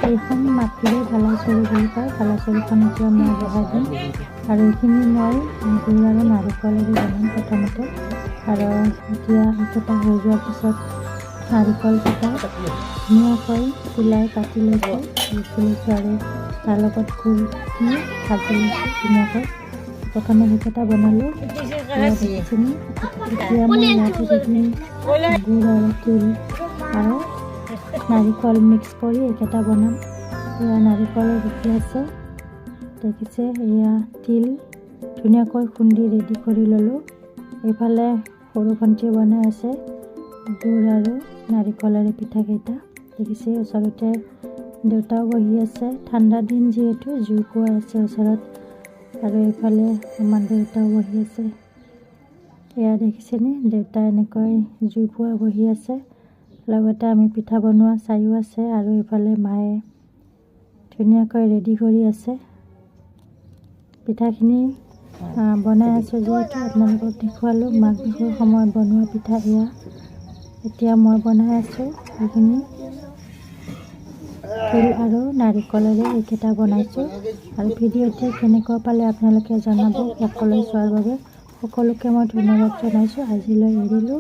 এইখন মাটিৰে ভালাচৰু বুলি কয়। ভালাচৰুখন এতিয়া মই বহাই দিম আৰু এইখিনি মই গুড় আৰু নাৰিকলেৰে বনাম প্ৰথমতে। আৰু এতিয়া এইকেইটা হৈ যোৱাৰ পিছত নাৰিকলকেইটা ধুনীয়াকৈ চিলাই কাটি লৈছোঁ আৰু তাৰ লগত গুড়খিনি ভাজি লৈছোঁ ধুনীয়াকৈ। প্ৰথমে সেইকেইটা বনালোঁ। এতিয়া মই ইয়াতে যিখিনি গুড় আৰু তিল আৰু নাৰিকল মিক্স কৰি এইকেইটা বনাম। এয়া নাৰিকলৰ গুটি আছে দেখিছে, এয়া তিল ধুনীয়াকৈ খুন্দি ৰেডি কৰি ল'লোঁ। এইফালে সৰু ভণ্টিয়ে বনাই আছে গুড় আৰু নাৰিকলেৰে পিঠাকেইটা দেখিছে। ওচৰতে দেউতাও বহি আছে, ঠাণ্ডা দিন যিহেতু জুই পোৱা আছে ওচৰত। আৰু এইফালে আমাৰ দেউতাও বহি আছে। এয়া দেখিছেনে, দেউতা এনেকৈ জুই পোৱা বহি আছে। লগতে আমি পিঠা বনোৱা চাইও আছে আৰু এইফালে মায়ে ধুনীয়াকৈ ৰেডি কৰি আছে। পিঠাখিনি বনাই আছোঁ যিহেতু আপোনালোকক দেখুৱালোঁ। মাঘ বিহুৰ সময়ত বনোৱা পিঠা এয়া। এতিয়া মই বনাই আছোঁ সেইখিনি তিল আৰু নাৰিকলেৰে এইকেইটা বনাইছোঁ। আৰু ভিডিঅ'টি কেনেকুৱা পালে আপোনালোকে জনাব। সকলোৱে চোৱাৰ বাবে সকলোকে মই ধন্যবাদ জনাইছোঁ। আজিলৈ এৰিলোঁ।